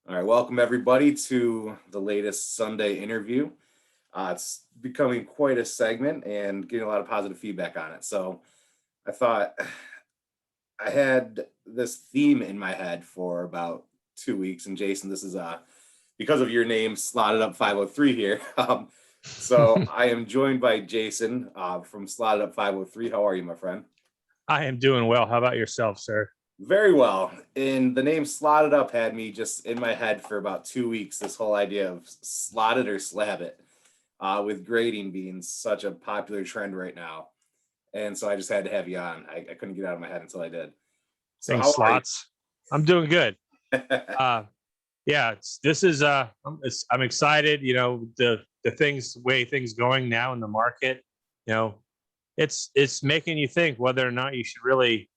All right, welcome everybody to the latest Sunday interview. It's becoming quite a segment and getting a lot of positive feedback on it. So I thought I had this theme in my head for about 2 weeks. And Jason, this is because of your name, Slotted Up 503 here. So I am joined by Jason from Slotted Up 503. How are you, my friend? I am doing well. How about yourself, sir? Very well. And the name Slotted Up had me just in my head for about 2 weeks. This whole idea of slot it or slab it, with grading being such a popular trend right now. And so I just had to have you on. I couldn't get out of my head until I did. So Thanks, how are you? slots. I'm doing good. Yeah, I'm excited. The way things going now in the market. You know, it's making you think whether or not you should really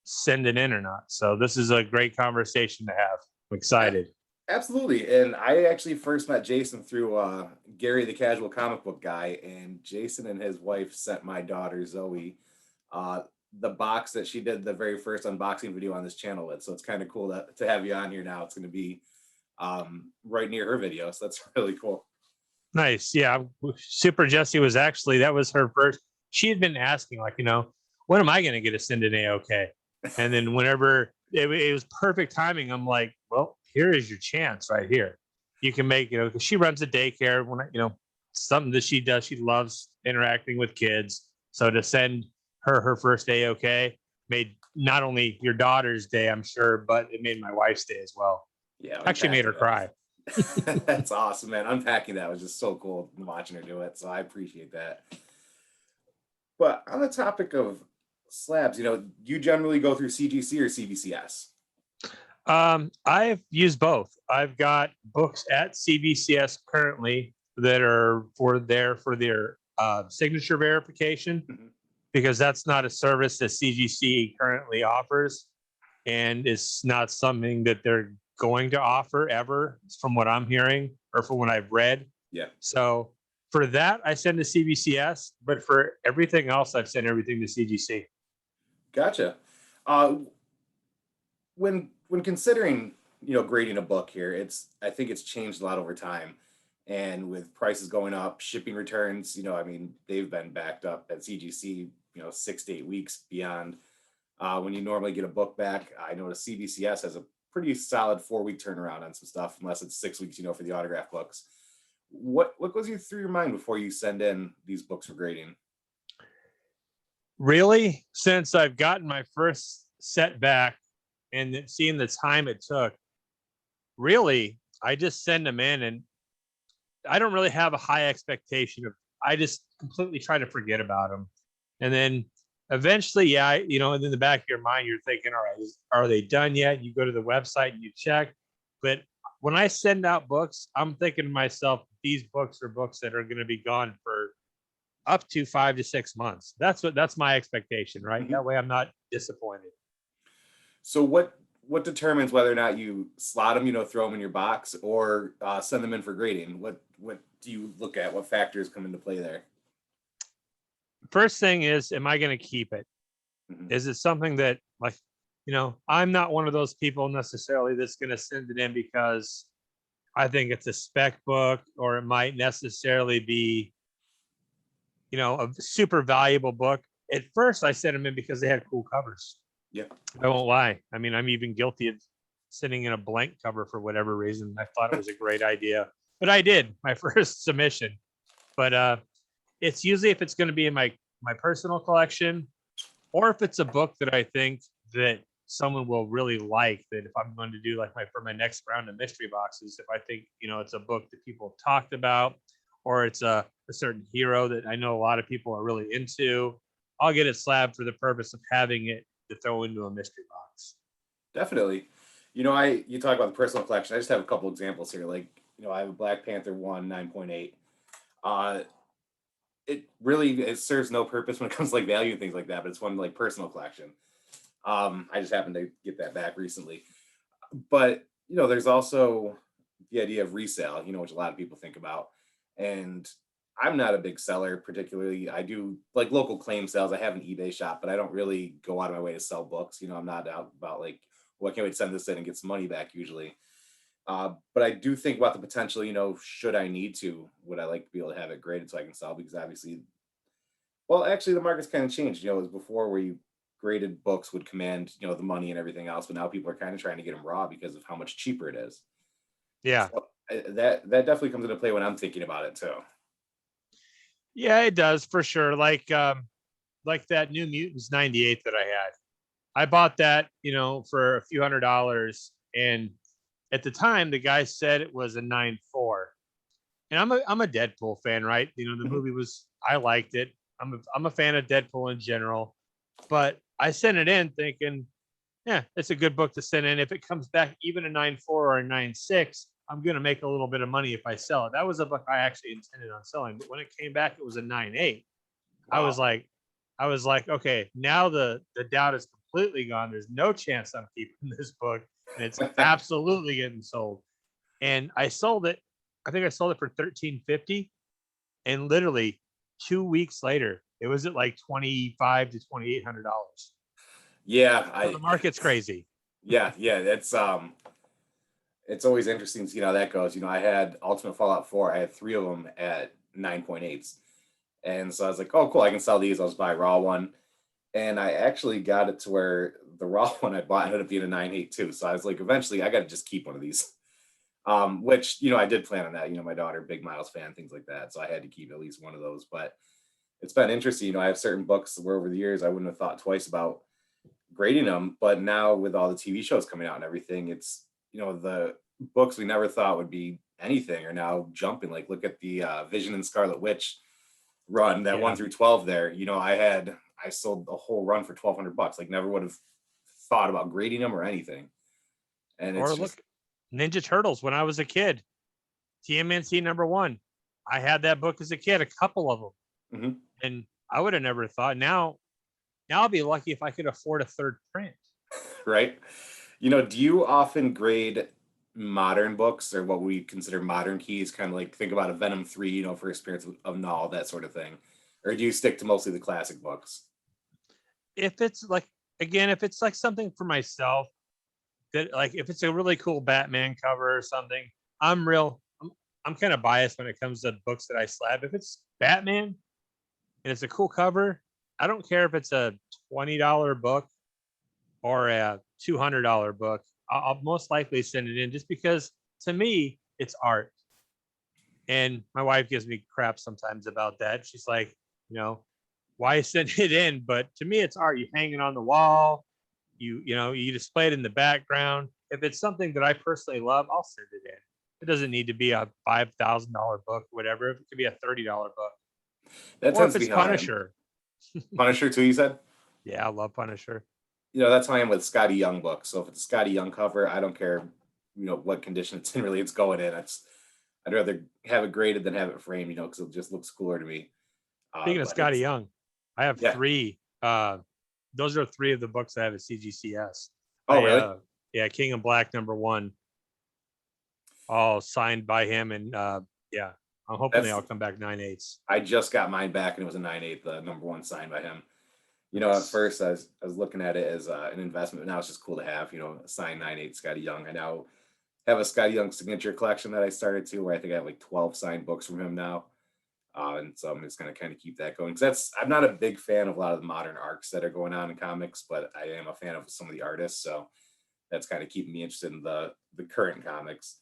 send it in or not. So this is a great conversation to have. I'm excited. Absolutely. And I actually first met Jason through Gary the Casual Comic Book Guy, and Jason and his wife sent my daughter Zoe uh, the box that she did the very first unboxing video on this channel with. So it's kind of cool to have you on here now. It's going to be right near her video. So that's really cool. Nice. Yeah, Super Jessie that was her first. She had been asking, like, when am I going to get a send an AOK? And then whenever it was perfect timing, I'm like, well, here is your chance right here. You can make, because she runs a daycare. Something that she does, she loves interacting with kids. So to send her first AOK made not only your daughter's day, I'm sure, but it made my wife's day as well. Yeah, Actually made her cry. That's awesome, man. Unpacking that was just so cool watching her do it. So I appreciate that. But on the topic of slabs, you generally go through CGC or CBCS? I've used both. I've got books at CBCS currently that are for their signature verification, because that's not a service that CGC currently offers, and it's not something that they're going to offer ever, from what I'm hearing or from what I've read. Yeah. So for that, I send to CBCS, but for everything else, I've sent everything to CGC. Gotcha. When considering grading a book here, I think it's changed a lot over time, and with prices going up, shipping returns, I mean, they've been backed up at CGC 6 to 8 weeks beyond when you normally get a book back. I know the CBCS has a pretty solid 4 week turnaround on some stuff, unless it's 6 weeks for the autograph books. What goes through your mind before you send in these books for grading? Really, since I've gotten my first setback and seeing the time it took, really, I just send them in, and I don't really have a high expectation of. I just completely try to forget about them, and then eventually, and in the back of your mind, you're thinking, all right, are they done yet? You go to the website and you check, but when I send out books, I'm thinking to myself, these books are books that are going to be gone for up to 5 to 6 months. That's my expectation, right? Mm-hmm. That way I'm not disappointed. So what determines whether or not you slot them, throw them in your box, or send them in for grading? What do you look at? What factors come into play there? First thing is, am I going to keep it? Mm-hmm. Is it something that, like, I'm not one of those people necessarily that's going to send it in because I think it's a spec book, or it might necessarily be, a super valuable book. At first, I sent them in because they had cool covers. Yeah. I won't lie. I mean, I'm even guilty of sending in a blank cover for whatever reason. I thought it was a great idea, but I did my first submission. But it's usually if it's going to be in my personal collection, or if it's a book that I think that someone will really like, that if I'm going to do for my next round of mystery boxes, if I think, it's a book that people have talked about, or it's a certain hero that I know a lot of people are really into, I'll get it slabbed for the purpose of having it to throw into a mystery box. Definitely. You talk about the personal collection. I just have a couple examples here. I have a Black Panther 1 9.8. It serves no purpose when it comes to value and things like that, but it's one personal collection. I just happened to get that back recently. But there's also the idea of resale, which a lot of people think about. And I'm not a big seller, particularly. I do local claim sales. I have an eBay shop, but I don't really go out of my way to sell books. I'm not out about well, I can't wait to send this in and get some money back usually. But I do think about the potential, should I need to, would I like to be able to have it graded so I can sell? Because obviously, well, actually, the market's kind of changed. It was before where you graded books would command, the money and everything else, but now people are kind of trying to get them raw because of how much cheaper it is. Yeah. So that definitely comes into play when I'm thinking about it too. Yeah, it does for sure. Like that New Mutants 98 that I had. I bought that, for a few $100s. And at the time, the guy said it was a 9.4. And I'm a Deadpool fan, right? The movie was, I liked it. I'm a fan of Deadpool in general. But I sent it in thinking, yeah, it's a good book to send in. If it comes back even a 9.4 or a 9.6, I'm going to make a little bit of money if I sell it. That was a book I actually intended on selling. But when it came back, it was a 9.8. I was Wow. like, okay, now the doubt is completely gone. There's no chance I'm keeping this book, and it's absolutely getting sold. And I sold it. I think I sold it for $13.50, and literally 2 weeks later, it was at like $2,500 to $2,800. Yeah, So the market's crazy. yeah, it's always interesting to see how that goes. I had Ultimate Fallout 4. I had three of them at 9.8s. And so I was like, oh, cool, I can sell these. I'll just buy a raw one. And I actually got it to where the raw one I bought ended up being a 9.8 too. So I was like, eventually I got to just keep one of these. Which, I did plan on that. My daughter, big Miles fan, things like that. So I had to keep at least one of those. But it's been interesting. I have certain books where over the years I wouldn't have thought twice about grading them. But now with all the TV shows coming out and everything, it's, the books we never thought would be anything are now jumping. Like, look at the Vision and Scarlet Witch run, that 1 Yeah. through 12 there. I sold the whole run for $1,200. Like, never would have thought about grading them or anything. And it's Or just, look, Ninja Turtles when I was a kid, TMNT #1. I had that book as a kid, a couple of them. mhm, And I would have never thought. Now I'll be lucky if I could afford a third print. right. Do you often grade modern books or what we consider modern keys, kind of like think about a Venom 3, for experience of Null, that sort of thing? Or do you stick to mostly the classic books? If it's like, again, if it's like something for myself, that like if it's a really cool Batman cover or something, I'm kind of biased when it comes to books that I slab. If it's Batman and it's a cool cover, I don't care if it's a $20 book or a $200 book. I'll most likely send it in just because to me it's art. And my wife gives me crap sometimes about that. She's like, you know, why send it in? But to me, it's art. You hang it on the wall. You display it in the background. If it's something that I personally love, I'll send it in. It doesn't need to be a $5,000 book, whatever. It could be a $30 book. That Or tends if to be it's how I am. Punisher. Punisher too, you said? Yeah, I love Punisher. That's how I am with Scotty Young books. So if it's a Scotty Young cover, I don't care, what condition it's in. Really, it's going in. I'd rather have it graded than have it framed, because it just looks cooler to me. Speaking of But Scotty it's Young, I have yeah. three. Those are three of the books I have at CGCS. Oh, really? Yeah, King of Black #1, all signed by him, and yeah, I'm hoping they That's all come back 9.8s. I just got mine back and it was a 9.8, the number one signed by him. At Nice. first I was looking at it as an investment, but now it's just cool to have, a signed 9.8 Scotty Young. I now have a Scotty Young signature collection that I started to, where I think I have like 12 signed books from him now. And so I'm just going to kind of keep that going. Because I'm not a big fan of a lot of the modern arcs that are going on in comics, but I am a fan of some of the artists. So that's kind of keeping me interested in the current comics.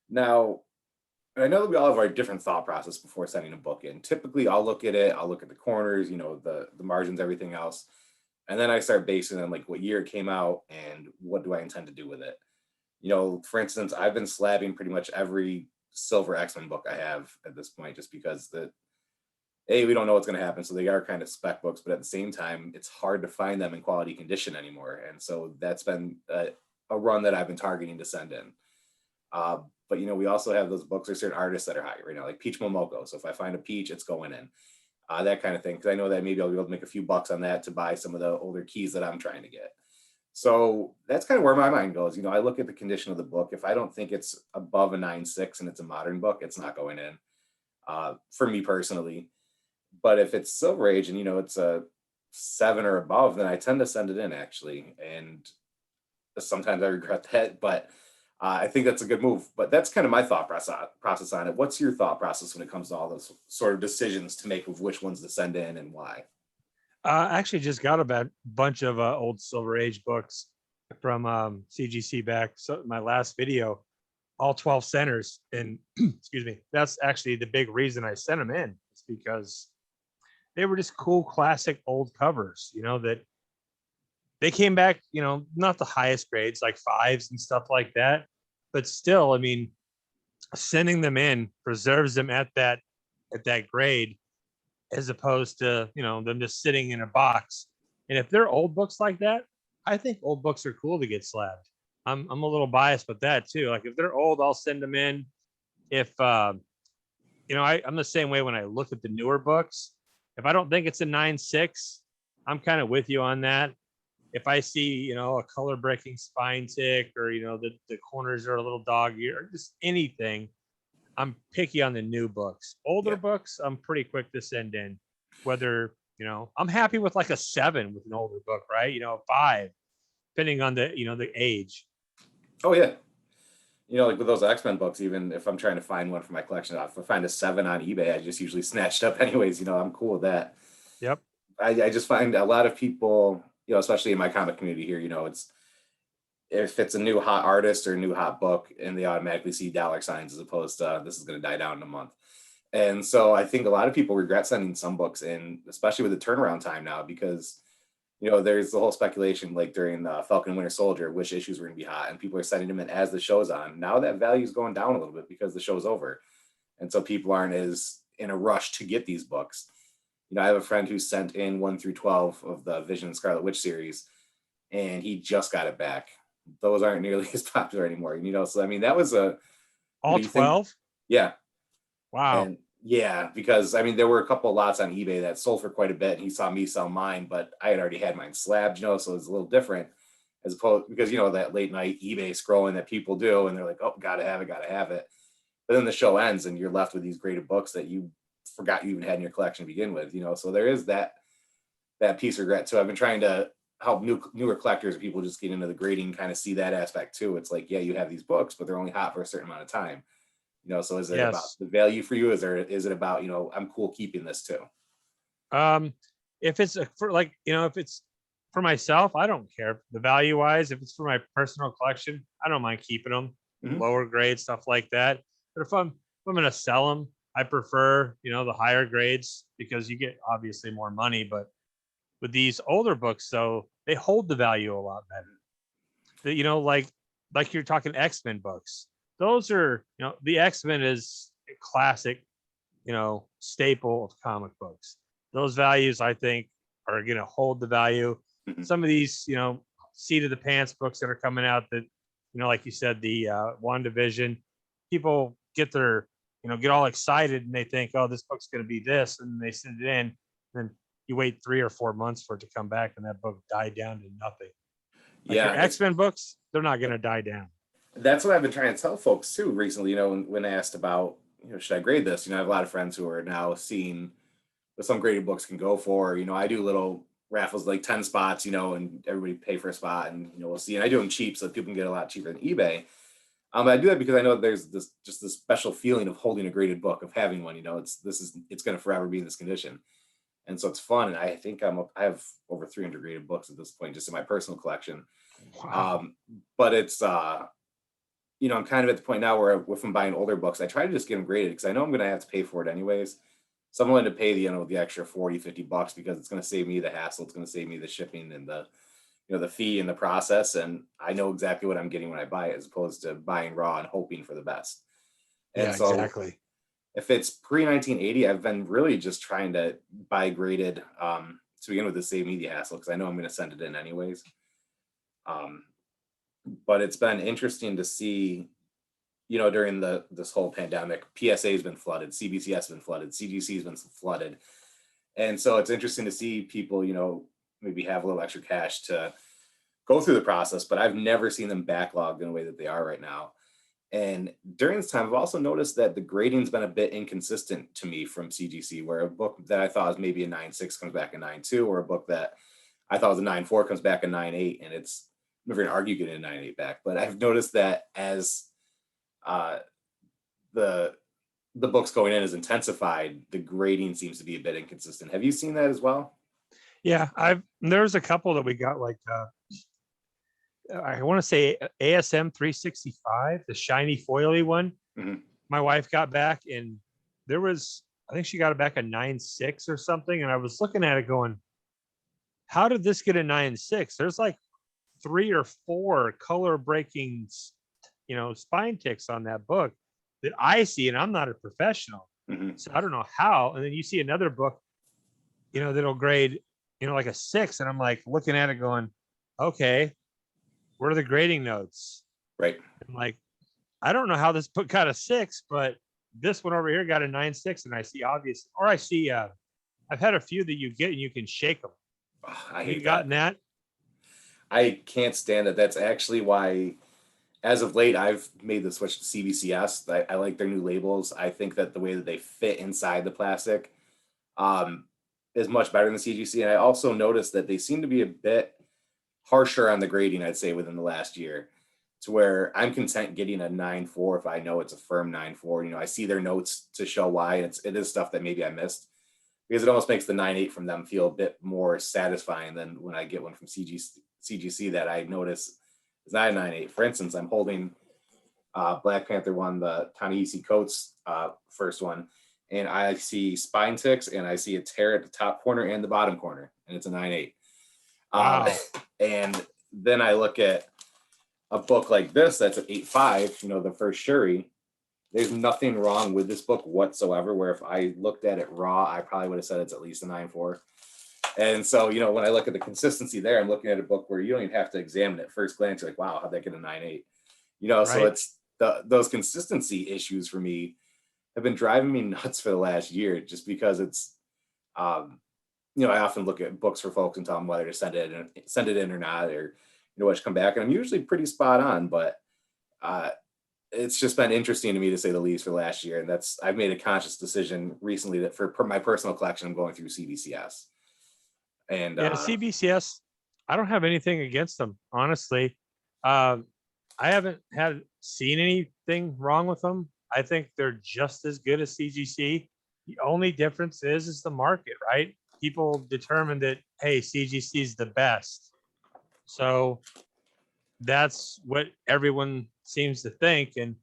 Now, I know that we all have our different thought process before sending a book in. Typically, I'll look at it, I'll look at the corners, the margins, everything else. And then I start basing on like what year it came out and what do I intend to do with it. For instance, I've been slabbing pretty much every Silver X-Men book I have at this point, just because we don't know what's going to happen. So they are kind of spec books, but at the same time, it's hard to find them in quality condition anymore. And so that's been a run that I've been targeting to send in. Uh, but we also have those books. There's certain artists that are high right now, like Peach Momoko. So if I find a Peach, it's going in, that kind of thing. Because I know that maybe I'll be able to make a few bucks on that to buy some of the older keys that I'm trying to get. So that's kind of where my mind goes. I look at the condition of the book. If I don't think it's above a 9.6 and it's a modern book, it's not going in, for me personally. But if it's Silver Age and it's a 7 or above, then I tend to send it in actually. And sometimes I regret that, but I think that's a good move, but that's kind of my thought process on it. What's your thought process when it comes to all those sort of decisions to make of which ones to send in and why? I actually just got a bunch of old Silver Age books from CGC back. So my last video, all 12 centers, and excuse me, that's actually the big reason I sent them in. It's because they were just cool, classic old covers. That they came back. Not the highest grades, like fives and stuff like that, but still, I mean, sending them in preserves them at that grade, as opposed to them just sitting in a box. And if they're old books like that, I think old books are cool to get slabbed. I'm a little biased with that too. Like if they're old, I'll send them in. If I'm the same way when I look at the newer books. If I don't think it's a 9.6, I'm kind of with you on that. If I see a color breaking spine tick, or the corners are a little doggy, or just anything, I'm picky on the new books. Older Yeah. books, I'm pretty quick to send in. Whether I'm happy with like a 7 with an older book, right? A 5, depending on the age. Oh yeah. Like with those X-Men books, even if I'm trying to find one for my collection, if I find a 7 on eBay, I just usually snatch it up anyways. I'm cool with that. Yep. I just find a lot of people, especially in my comic community here, it's if it's a new hot artist or a new hot book, and they automatically see dollar signs as opposed to this is going to die down in a month. And so I think a lot of people regret sending some books in, especially with the turnaround time now, because there's the whole speculation like during the Falcon and Winter Soldier, which issues were going to be hot, and people are sending them in as the show's on. Now that value is going down a little bit because the show's over, and so people aren't as in a rush to get these books. I have a friend who sent in 1 through 12 of the Vision and Scarlet Witch series, and he just got it back. Those aren't nearly as popular anymore. So I mean, that was a All you think, 12? yeah, Wow. and yeah, because I mean, there were a couple of lots on eBay that sold for quite a bit, and he saw me sell mine, but I had already had mine slabbed, so it's a little different as opposed because that late night eBay scrolling that people do, and they're like, oh, gotta have it, gotta have it. But then the show ends, and you're left with these graded books that you forgot you even had in your collection to begin with. So there is that piece of regret. So I've been trying to help newer collectors or people just get into the grading, kind of see that aspect too. It's like, yeah, you have these books, but they're only hot for a certain amount of time. So is it about Yes. the value for you? Is it about, I'm cool keeping this too? If it's if it's for myself, I don't care the value wise. If it's for my personal collection, I don't mind keeping them. Mhm. Lower grade stuff like that. But if I'm going to sell them, I prefer the higher grades, because you get obviously more money. But with these older books, though, they hold the value a lot better. Like you're talking X-Men books. Those are, the X-Men is a classic, staple of comic books. Those values, I think, are going to hold the value. Mhm. Some of these, seat of the pants books that are coming out that, like you said, the WandaVision, people get get all excited, and they think, oh, this book's going to be this, and they send it in. Then you wait 3 or 4 months for it to come back, and that book died down to nothing. Like your Yeah, X-Men books, they're not going to die down. that's what I've been trying to tell folks too recently. When asked about, should I grade this? I have a lot of friends who are now seeing what some graded books can go for. I do little raffles like 10 spots, and everybody pay for a spot, and we'll see. And I do them cheap so that people can get a lot cheaper than eBay. I do that because I know that there's this special feeling of holding a graded book, of having one. It's going to forever be in this condition, and so it's fun. And I think I have over 300 graded books at this point, just in my personal collection. Wow. But it's I'm kind of at the point now where if I'm buying older books, I try to just get them graded because I know I'm going to have to pay for it anyways. So I'm willing to pay the extra 40, $50 because it's going to save me the hassle. It's going to save me the shipping and the fee and the process. And I know exactly what I'm getting when I buy it, as opposed to buying raw and hoping for the best. And Yeah, so exactly. if it's pre 1980, I've been really just trying to buy graded to begin with, to save me the hassle, because I know I'm going to send it in anyways. But it's been interesting to see, during this whole pandemic, PSA has been flooded, CBCS has been flooded, CGC has been flooded. And so it's interesting to see people, maybe have a little extra cash to go through the process, but I've never seen them backlogged in a way that they are right now. And during this time, I've also noticed that the grading's been a bit inconsistent to me from CGC, where a book that I thought was maybe a 9.6 comes back a 9.2, or a book that I thought was a 9.4 comes back a 9.8. And never gonna argue getting a 9.8 back, but I've noticed that as uh, the the books going in is intensified, the grading seems to be a bit inconsistent. Have you seen that as well? Yeah, there's a couple that we got like I want to say ASM 365, the shiny foily one. Mhm. My wife got back and there was, I think she got it back a 9.6 or something. And I was looking at it going, how did this get a 9.6? There's like 3 or 4 color breaking, spine ticks on that book that I see, and I'm not a professional. Mhm. So I don't know how. And then you see another book, that'll grade, like a 6. And I'm like looking at it going, okay, where are the grading notes? Right. I'm like, I don't know how this book got a 6, but this one over here got a 9.6, and I see obvious, or I see, I've had a few that you get and you can shake them. Ugh, I Have you hate that. gotten that? I can't stand that. That's actually why, as of late, I've made the switch to CBCS. I like their new labels. I think that the way that they fit inside the plastic um, is much better than the CGC. And I also noticed that they seem to be a bit harsher on the grading, I'd say, within the last year, to where I'm content getting a 9.4 if I know it's a firm 9.4. I see their notes to show why. And it is stuff that maybe I missed, because it almost makes the 9.8 from them feel a bit more satisfying than when I get one from CGC that I notice is not a 9.8. For instance, I'm holding Black Panther one, the Ta-Nehisi Coates first one, and I see spine ticks and I see a tear at the top corner and the bottom corner, and it's a 9.8. Wow. And then I look at a book like this that's an 8.5, the first Shuri. There's nothing wrong with this book whatsoever, where if I looked at it raw, I probably would have said it's at least a 9.4. And so, when I look at the consistency there, I'm looking at a book where you don't even have to examine it. First glance, you're like, wow, how'd that get a 9.8? So Right. it's those consistency issues for me have been driving me nuts for the last year, just because it's, I often look at books for folks and tell them whether to send it in or not, or, what should come back. And I'm usually pretty spot on, but uh, it's just been interesting to me, to say the least, for last year. And I've made a conscious decision recently that for my personal collection, I'm going through CBCS. And Yeah, CBCS, I don't have anything against them, honestly. Um, I haven't seen anything wrong with them. I think they're just as good as CGC. The only difference is the market, right? People determine that, hey, CGC is the best. So that's what everyone seems to think. And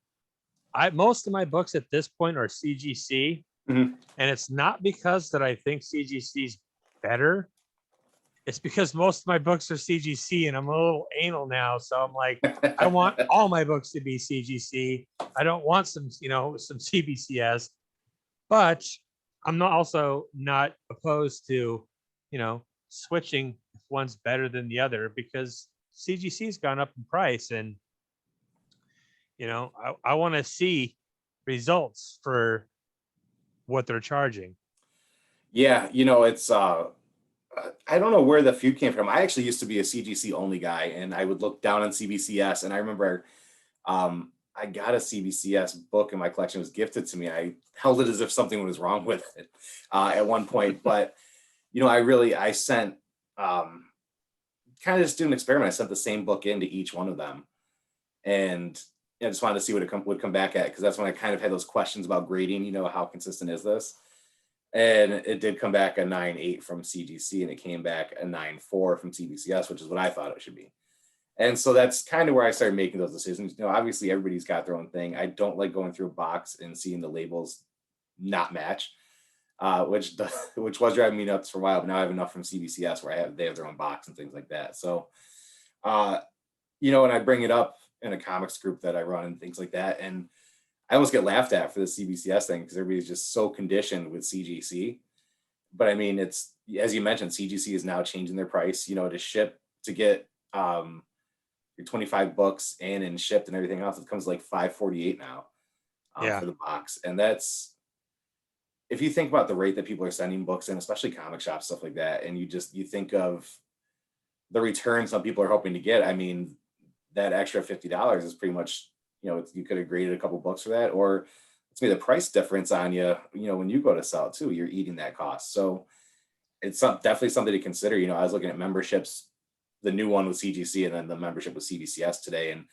most of my books at this point are CGC, Mhm. and it's not because that I think CGC is better. It's because most of my books are CGC, and I'm a little anal now. So I'm like, I want all my books to be CGC. I don't want some CBCS, but I'm also not opposed to, switching if one's better than the other, because CGC's gone up in price, and I want to see results for what they're charging. Yeah, it's I don't know where the feud came from. I actually used to be a CGC only guy, and I would look down on CBCS. And I remember I got a CBCS book in my collection. It was gifted to me. I held it as if something was wrong with it at one point. But I sent kind of just do an experiment. I sent the same book into each one of them, and I just wanted to see what it would come back at, because that's when I kind of had those questions about grading. How consistent is this? And it did come back a 9.8 from CGC, and it came back a 9.4 from CBCS, which is what I thought it should be. And so that's kind of where I started making those decisions. Obviously everybody's got their own thing. I don't like going through a box and seeing the labels not match, which was driving me nuts for a while. But now I have enough from CBCS where they have their own box and things like that. So, uh, and I bring it up in a comics group that I run and things like that, and I almost get laughed at for the CBCS thing, because everybody's just so conditioned with CGC. But I mean, it's, as you mentioned, CGC is now changing their price, to get your 25 books and shipped and everything else. It comes like $5.48 now Yeah. for the box. And that's, if you think about the rate that people are sending books in, especially comic shops, stuff like that, and you think of the return some people are hoping to get, I mean, that extra $50 is pretty much, you could have graded a couple books for that, or it's made the price difference on you, when you go to sell it too, you're eating that cost. So it's definitely something to consider. I was looking at memberships the new one with CGC and then the membership with CBCS today. And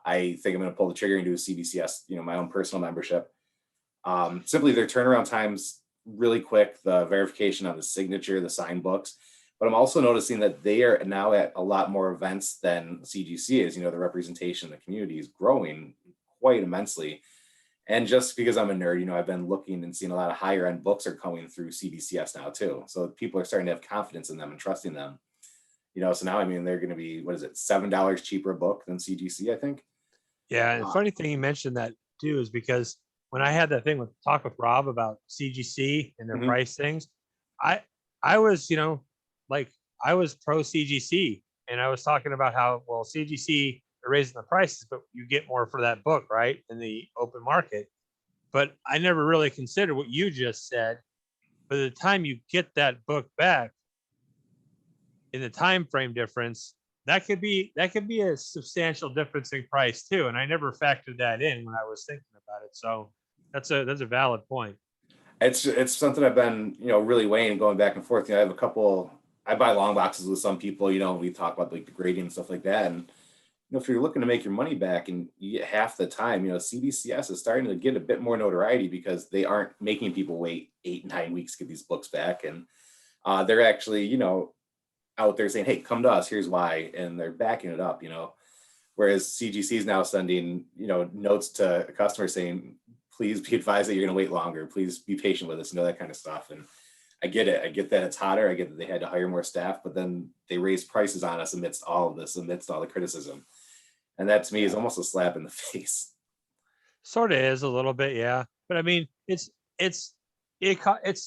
I think I'm going to pull the trigger and do a CBCS, my own personal membership. Simply their turnaround times really quick, the verification on the signature, the signed books. But I'm also noticing that they are now at a lot more events than CGC is. The representation in the community is growing quite immensely. And just because I'm a nerd, I've been looking and seeing a lot of higher end books are coming through CBCS now too. So people are starting to have confidence in them and trusting them. So now, they're going to be, what is it, $7 cheaper a book than CGC, I think. Yeah, and funny thing you mentioned that too is because when I had that thing with talk with Rob about CGC and their Mhm. price things, I was like I was pro CGC, and I was talking about how well CGC are raising the prices, but you get more for that book, right, in the open market. But I never really considered what you just said. By the time you get that book back, in the time frame difference, that could be a substantial difference in price too. And I never factored that in when I was thinking about it. So that's a valid point. It's something I've been, really weighing and going back and forth. I have a couple, I buy long boxes with some people, we talk about like the grading and stuff like that. And, if you're looking to make your money back and you get half the time, CBCS is starting to get a bit more notoriety because they aren't making people wait 8, 9 weeks to get these books back. And they're actually, out there saying, hey, come to us, here's why. And they're backing it up, whereas CGC is now sending, notes to customers saying, please be advised that you're going to wait longer. Please be patient with us, that kind of stuff. And I get it. I get that it's hotter. I get that they had to hire more staff, but then they raised prices on us amidst all of this, amidst all the criticism. And that to me is almost a slap in the face. Sort of is a little bit, yeah. But I mean, it's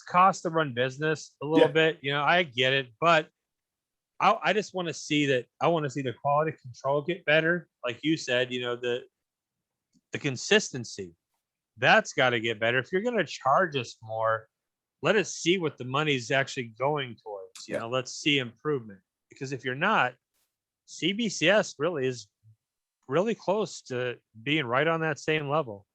cost to run business a little Yeah. bit. I get it, but I just want to see that. I want to see the quality control get better, like you said. The consistency that's got to get better. If you're going to charge us more, let us see what the money's actually going towards. Yeah. Let's see improvement. Because if you're not, CBCS really is really close to being right on that same level.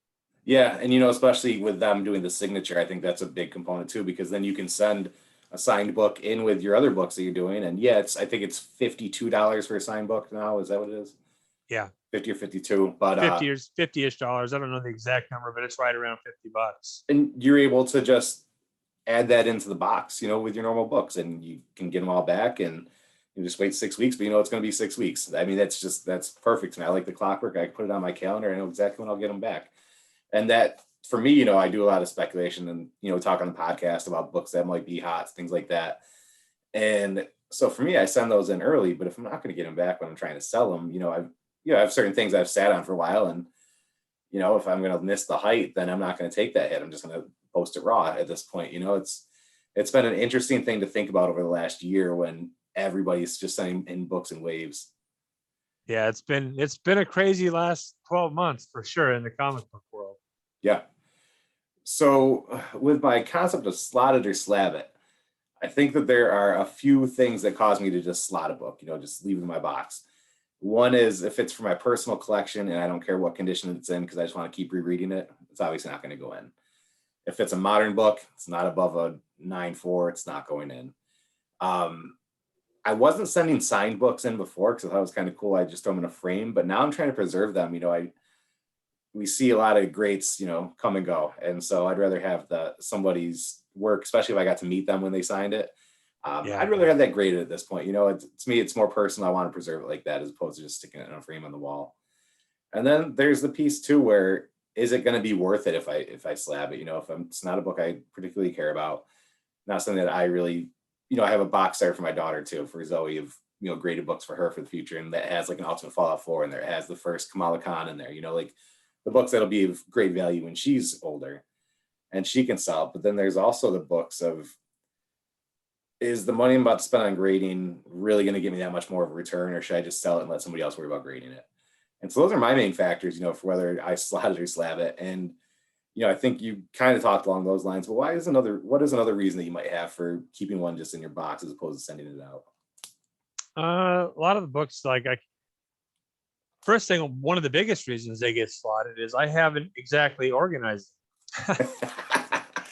Yeah. And, especially with them doing the signature, I think that's a big component too, because then you can send a signed book in with your other books that you're doing. And yeah, I think it's $52 for a signed book now. Is that what it is? Yeah. 50 or 52, but 50-ish dollars. I don't know the exact number, but it's right around $50. and you're able to just add that into the box, with your normal books, and you can get them all back, and you just wait 6 weeks, but it's going to be 6 weeks. That's perfect. And I like the clockwork. I put it on my calendar. I know exactly when I'll get them back. And that for me, I do a lot of speculation and, talk on the podcast about books that might be hot, things like that. And so for me, I send those in early, but if I'm not going to get them back when I'm trying to sell them, I have certain things I've sat on for a while, and if I'm going to miss the height, then I'm not going to take that hit. I'm just going to post it raw at this point. It's been an interesting thing to think about over the last year when everybody's just sending in books in waves. Yeah, it's been a crazy last 12 months for sure in the comic book world. Yeah. So with my concept of slot it or slab it, I think that there are a few things that cause me to just slot a book, just leave it in my box. One is if it's for my personal collection and I don't care what condition it's in because I just want to keep rereading it, it's obviously not going to go in. If it's a modern book, it's not above a 9.4, it's not going in. I wasn't sending signed books in before because I thought it was kind of cool. I just throw them in a frame, but now I'm trying to preserve them. We see a lot of greats, come and go. And so I'd rather have somebody's work, especially if I got to meet them when they signed it. Yeah. I'd rather have that graded at this point. To me, it's more personal. I want to preserve it like that as opposed to just sticking it in a frame on the wall. And then there's the piece too, where is it going to be worth it if I slab it? If it's not a book I particularly care about, not something that I really, I have a box there for my daughter too, for Zoe of, graded books for her for the future. And that has like an Ultimate Fallout 4 in there. It has the first Kamala Khan in there, like the books that'll be of great value when she's older and she can sell it. But then there's also the books of, is the money I'm about to spend on grading really going to give me that much more of a return, or should I just sell it and let somebody else worry about grading it? And so those are my main factors, for whether I slot it or slab it. And, I think you kind of talked along those lines, but what is another reason that you might have for keeping one just in your box as opposed to sending it out? A lot of the books, first thing, one of the biggest reasons they get slotted is I haven't exactly organized them.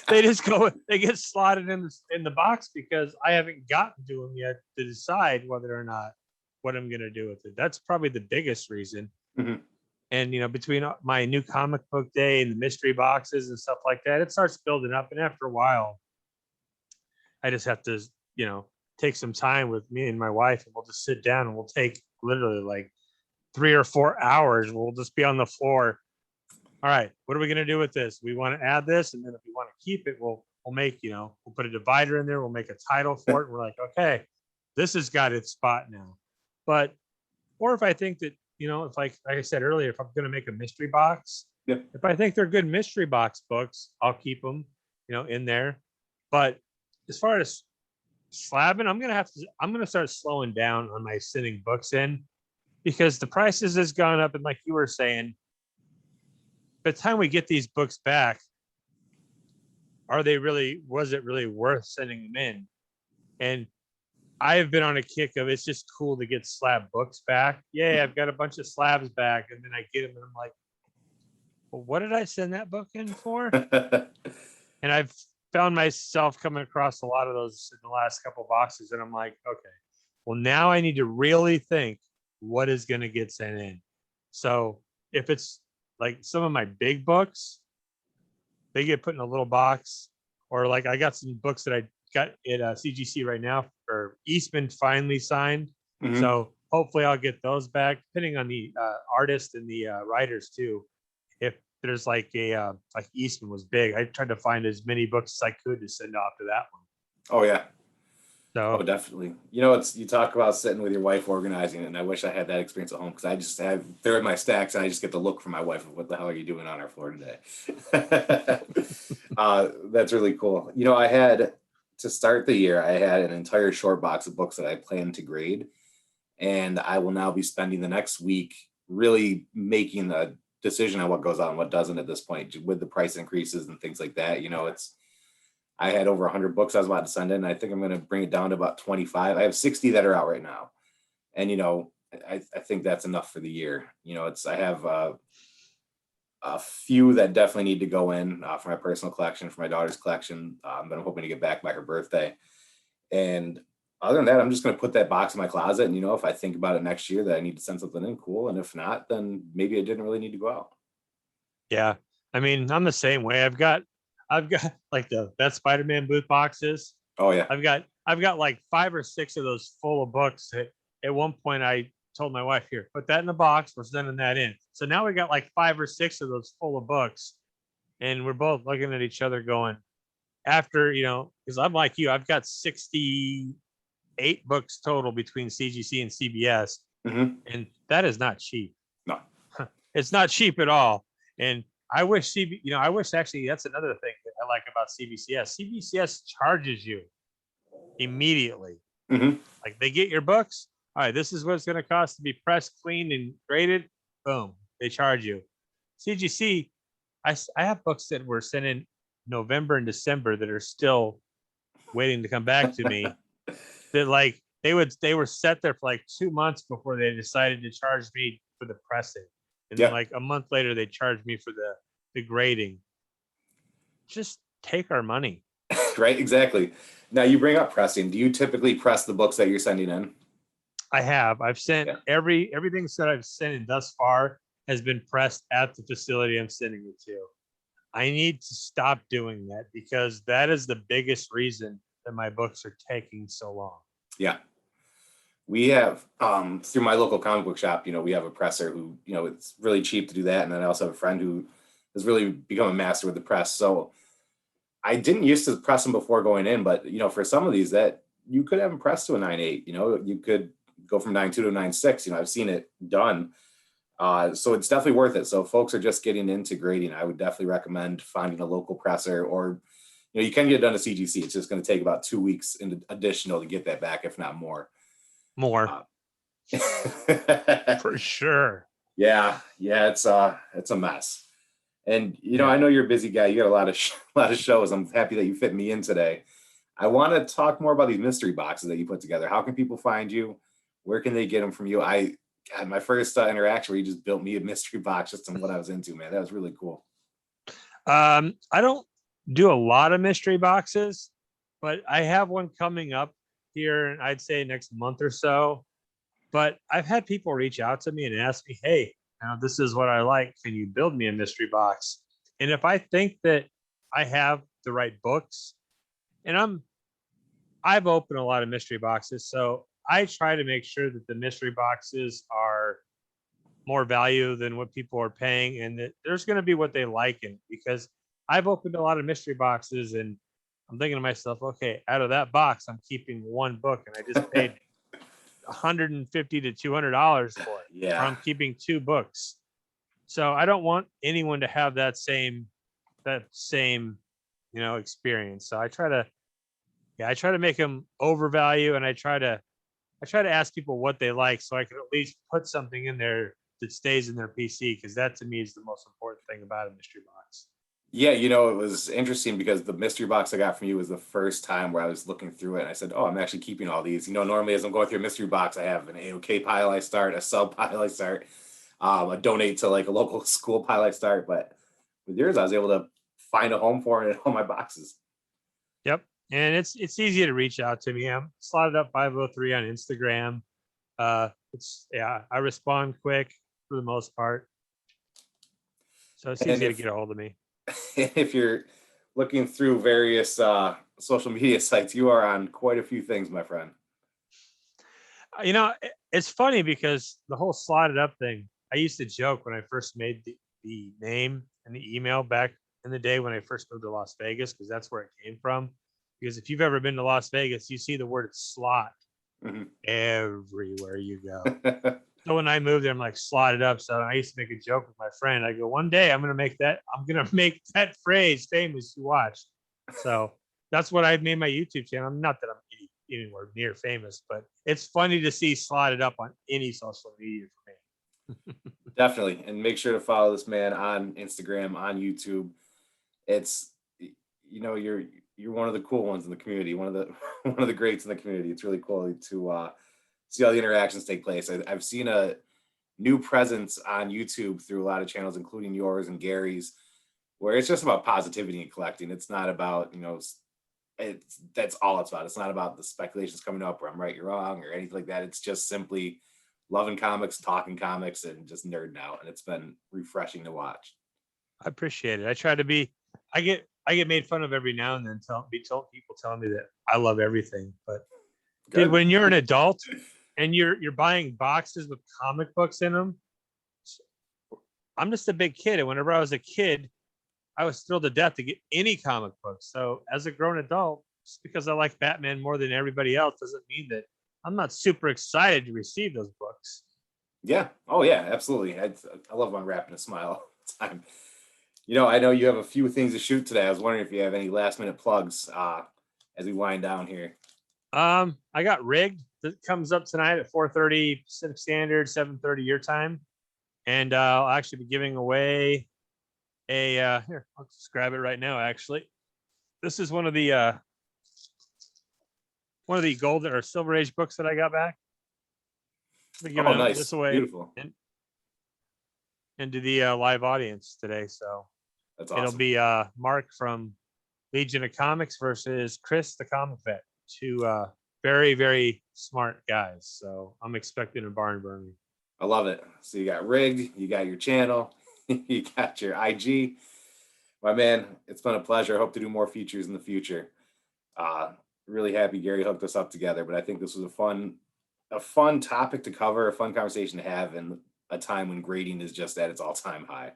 They get slotted in the box because I haven't gotten to them yet to decide whether or not what I'm going to do with it. That's probably the biggest reason. Mhm. And, between my new comic book day and the mystery boxes and stuff like that, it starts building up. And after a while, I just have to, take some time with me and my wife, and we'll just sit down and we'll take literally like 3 or 4 hours. We'll just be on the floor. All right, what are we going to do with this? We want to add this. And then if we want to keep it, we'll make, we'll put a divider in there. We'll make a title for it. We're like, okay, this has got its spot now. But, or if I think that, if like I said earlier, if I'm going to make a mystery box, Yep. if I think they're good mystery box books, I'll keep them, in there. But as far as slabbing, I'm going to start slowing down on my sending books in, because the prices has gone up. And like you were saying, by the time we get these books back, was it really worth sending them in? And I've been on a kick of, it's just cool to get slab books back. Yeah, I've got a bunch of slabs back, and then I get them and I'm like, well, what did I send that book in for? And I've found myself coming across a lot of those in the last couple of boxes, and I'm like, okay, well, now I need to really think what is going to get sent in. So if it's like some of my big books, they get put in a little box, or like I got some books that I got at CGC right now, or Eastman finally signed. Mhm. So hopefully I'll get those back, depending on the artist and the writers too. If there's like like Eastman was big, I tried to find as many books as I could to send off to that one. Oh yeah. So Oh, definitely. You talk about sitting with your wife organizing, and I wish I had that experience at home, because I just they're in my stacks, and I just get to look for my wife of what the hell are you doing on our floor today? That's really cool. I had to start the year, I had an entire short box of books that I planned to grade, and I will now be spending the next week really making a decision on what goes on and what doesn't at this point, with the price increases and things like that. I had over 100 books I was about to send in. I think I'm going to bring it down to about 25. I have 60 that are out right now. And, I think that's enough for the year. I have a few that definitely need to go in for my personal collection, for my daughter's collection, that I'm hoping to get back by her birthday. And other than that, I'm just going to put that box in my closet. And, if I think about it next year that I need to send something in, cool. And if not, then maybe it didn't really need to go out. yeah, I mean, I'm the same way. I've got like that Spider-Man booth boxes. Oh yeah. I've got like 5 or 6 of those full of books. At one point I told my wife, here, put that in the box, we're sending that in. So now we got like 5 or 6 of those full of books, and we're both looking at each other going, after, because I'm like you, I've got 68 books total between CGC and CBS. Mm-hmm. And that is not cheap. No. It's not cheap at all. And I wish I wish actually that's another thing that I like about CBCS. CBCS charges you immediately. Mm-hmm. Like, they get your books. All right, this is what it's going to cost to be pressed, cleaned, and graded. Boom, they charge you. CGC, I have books that were sent in November and December that are still waiting to come back to me. That like they were set there for like 2 months before they decided to charge me for the pressing. And then like a month later, they charged me for the grading. Just take our money. Right, exactly. Now you bring up pressing. Do you typically press the books that you're sending in? I've sent everything that I've sent in thus far has been pressed at the facility I'm sending it to. I need to stop doing that, because that is the biggest reason that my books are taking so long. Yeah. We have, through my local comic book shop, we have a presser who, it's really cheap to do that. And then I also have a friend who has really become a master with the press. So I didn't used to press them before going in, but, for some of these that you could have them pressed to a 9.8, you could go from 9.2 to 9.6. I've seen it done. So it's definitely worth it. So if folks are just getting into grading, I would definitely recommend finding a local presser, or, you can get it done at CGC. It's just going to take about 2 weeks in additional to get that back, if not more. For sure. Yeah, it's a mess. And I know you're a busy guy. You got a lot of shows. I'm happy that you fit me in today. I want to talk more about these mystery boxes that you put together. How can people find you? Where can they get them from you? God, my first interaction where you just built me a mystery box just on what I was into, man. That was really cool. I don't do a lot of mystery boxes, but I have one coming up here, I'd say next month or so. But I've had people reach out to me and ask me, hey, now this is what I like. Can you build me a mystery box? And if I think that I have the right books, and I've opened a lot of mystery boxes, so I try to make sure that the mystery boxes are more value than what people are paying, and that there's going to be what they like in it. Because I've opened a lot of mystery boxes and I'm thinking to myself, okay, out of that box, I'm keeping one book and I just paid $150 to $200 for it, or Yeah. I'm keeping two books. So I don't want anyone to have that same, experience. So I try to make them overvalue, and I try to ask people what they like, so I can at least put something in there that stays in their PC, because that to me is the most important thing about a mystery box. Yeah, it was interesting because the mystery box I got from you was the first time where I was looking through it. And I said, "Oh, I'm actually keeping all these." Normally as I'm going through a mystery box, I have an AOK pile I start, a sub pile I start, a donate to like a local school pile I start. But with yours, I was able to find a home for it in all my boxes. Yep. And it's easy to reach out to me. I'm SlotItUp503 on Instagram. I respond quick for the most part. So it's And easy to get a hold of me. if you're looking through various social media sites, you are on quite a few things, my friend. It's funny because the whole Slotted Up thing, I used to joke when I first made the name and the email back in the day when I first moved to Las Vegas, because that's where it came from. Because if you've ever been to Las Vegas, you see the word slot everywhere you go. So when I moved there, I'm like, slotted up. So I used to make a joke with my friend. I go, one day I'm gonna make that that phrase famous. You watch. So that's what I made my YouTube channel. Not that I'm anywhere near famous, but it's funny to see slotted up on any social media for me. Definitely. And make sure to follow this man on Instagram, on YouTube. It's you're one of the cool ones in the community, one of the one of the greats in the community. It's really cool to see all the interactions take place. I've seen a new presence on YouTube through a lot of channels, including yours and Gary's, where it's just about positivity and collecting. It's not about, that's all it's about. It's not about the speculations coming up where I'm right, you're wrong, or anything like that. It's just simply loving comics, talking comics, and just nerding out. And it's been refreshing to watch. I appreciate it. I try to be. I get made fun of every now and then. People telling me that I love everything, but dude, when you're an adult and you're buying boxes with comic books in them, I'm just a big kid, and whenever I was a kid, I was thrilled to death to get any comic book. So as a grown adult, just because I like Batman more than everybody else doesn't mean that I'm not super excited to receive those books. Yeah. Oh yeah, absolutely. I love unwrapping a smile all the time. I know you have a few things to shoot today. I was wondering if you have any last minute plugs as we wind down here. I got Rigged that comes up tonight at 4:30 Pacific Standard, 7:30 your time, and I'll actually be giving away here. I'll just grab it right now. Actually, this is one of the golden or silver age books that I got back. I'll be giving nice. this away. Beautiful. And to the live audience today. So that's awesome. It'll be Mark from Legion of Comics versus Chris the Comic Vet. Two very, very smart guys. So I'm expecting a barn burner. I love it. So you got Rigged, you got your channel, you got your IG. My man, it's been a pleasure. I hope to do more features in the future. Really happy Gary hooked us up together, but I think this was a fun topic to cover, a fun conversation to have in a time when grading is just at its all-time high.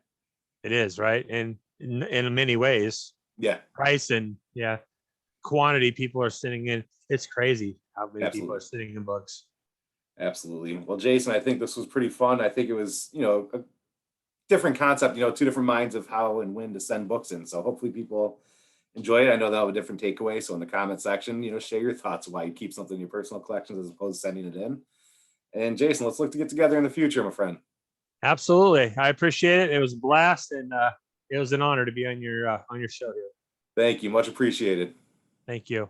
It is, right? And in many ways. Yeah. Price and quantity people are sitting in. It's crazy how many Absolutely. people are sitting in books. Absolutely. Well, Jason, I think this was pretty fun. I think it was, a different concept, two different minds of how and when to send books in. So hopefully people enjoy it. I know they'll have a different takeaway. So in the comment section, share your thoughts why you keep something in your personal collections as opposed to sending it in. And Jason, let's look to get together in the future, my friend. Absolutely. I appreciate it. It was a blast, and it was an honor to be on your show here. Thank you. Much appreciated. Thank you.